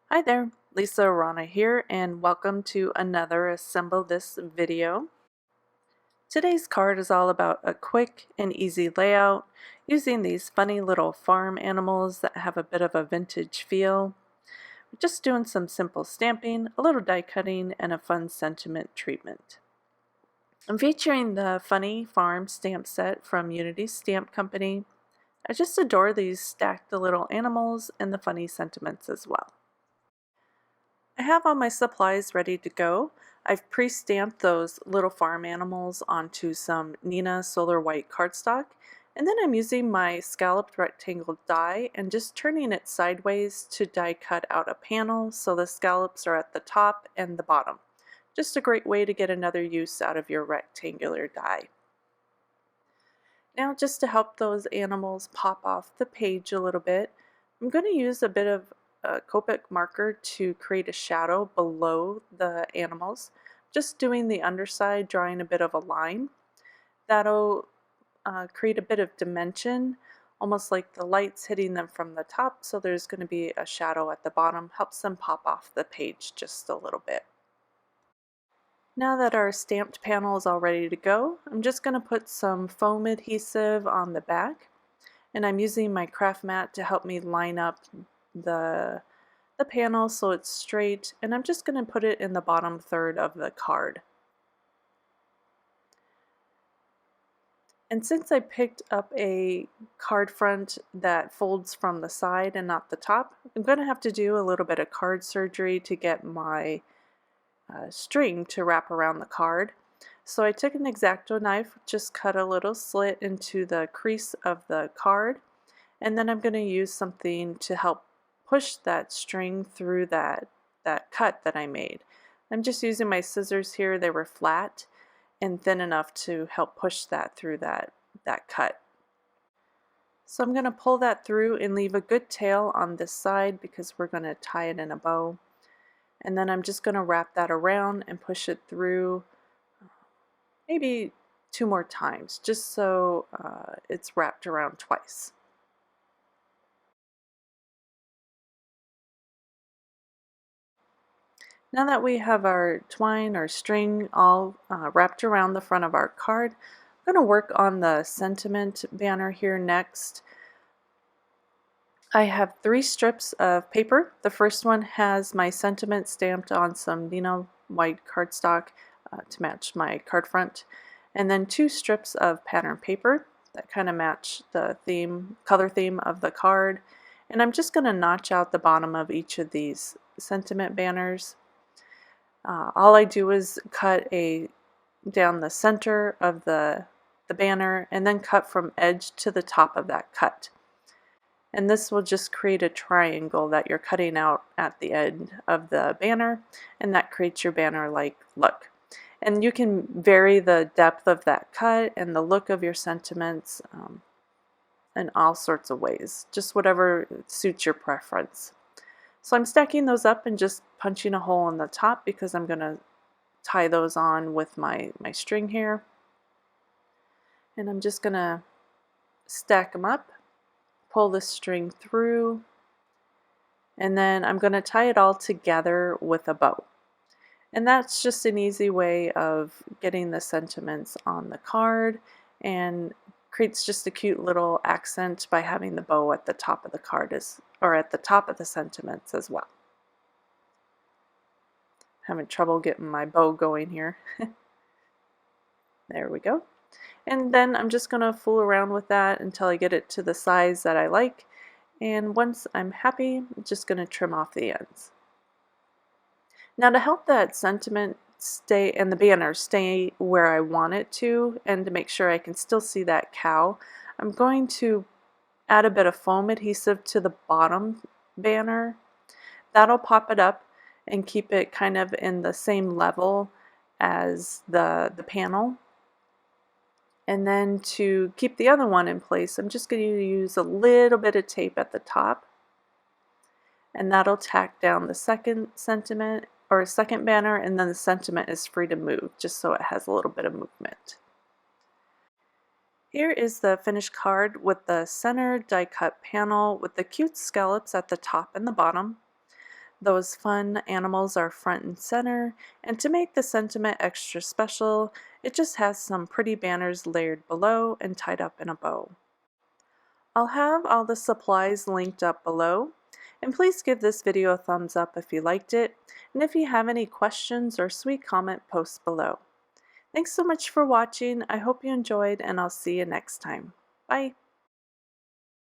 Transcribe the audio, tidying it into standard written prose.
Hi there, Lisa Rana here, and welcome to another Assemble This video. Today's card is all about a quick and easy layout using these funny little farm animals that have a bit of a vintage feel. We're just doing some simple stamping, a little die cutting, and a fun sentiment treatment. I'm featuring the Funny Farm stamp set from Unity Stamp Company. I just adore these stacked little animals and the funny sentiments as well. I have all my supplies ready to go. I've pre-stamped those little farm animals onto some Nina Solar White cardstock, and then I'm using my scalloped rectangle die and just turning it sideways to die cut out a panel so the scallops are at the top and the bottom. Just a great way to get another use out of your rectangular die. Now, just to help those animals pop off the page a little bit, I'm going to use a bit of Copic marker to create a shadow below the animals. Just doing the underside, drawing a bit of a line. That'll create a bit of dimension, almost like the light's hitting them from the top, so there's going to be a shadow at the bottom, helps them pop off the page just a little bit. Now that our stamped panel is all ready to go, I'm just going to put some foam adhesive on the back, and I'm using my craft mat to help me line up the panel so it's straight, and I'm just going to put it in the bottom third of the card. And since I picked up a card front that folds from the side and not the top, I'm going to have to do a little bit of card surgery to get my string to wrap around the card. So I took an X-Acto knife, just cut a little slit into the crease of the card, and then I'm going to use something to help push that string through that cut that I made. I'm just using my scissors here. They were flat and thin enough to help push that through that cut. So I'm going to pull that through and leave a good tail on this side because we're going to tie it in a bow. And then I'm just going to wrap that around and push it through maybe 2 more times, just so it's wrapped around twice. Now that we have our twine or string all wrapped around the front of our card, I'm going to work on the sentiment banner here next. I have 3 strips of paper. The first one has my sentiment stamped on some Nina white cardstock to match my card front, and then 2 strips of pattern paper that kind of match the color theme of the card. And I'm just going to notch out the bottom of each of these sentiment banners. All I do is cut down the center of the banner and then cut from edge to the top of that cut. And this will just create a triangle that you're cutting out at the end of the banner, and that creates your banner-like look. And you can vary the depth of that cut and the look of your sentiments in all sorts of ways, just whatever suits your preference. So I'm stacking those up and just punching a hole in the top because I'm going to tie those on with my string here. And I'm just going to stack them up, pull the string through, and then I'm going to tie it all together with a bow. And that's just an easy way of getting the sentiments on the card, and creates just a cute little accent by having the bow at the top of the card or at the top of the sentiments as well. Having trouble getting my bow going here. There we go. And then I'm just going to fool around with that until I get it to the size that I like. And once I'm happy, I'm just going to trim off the ends. Now, to help that sentiment stay and the banner stay where I want it to, and to make sure I can still see that cow, I'm going to add a bit of foam adhesive to the bottom banner. That'll pop it up and keep it kind of in the same level as the panel. And then to keep the other one in place, I'm just going to use a little bit of tape at the top, and that'll tack down the second sentiment or second banner, and then the sentiment is free to move just so it has a little bit of movement. Here is the finished card with the center die cut panel with the cute scallops at the top and the bottom. Those fun animals are front and center, and to make the sentiment extra special, it just has some pretty banners layered below and tied up in a bow. I'll have all the supplies linked up below, and please give this video a thumbs up if you liked it, and if you have any questions or sweet comment, post below. Thanks so much for watching. I hope you enjoyed, and I'll see you next time. Bye!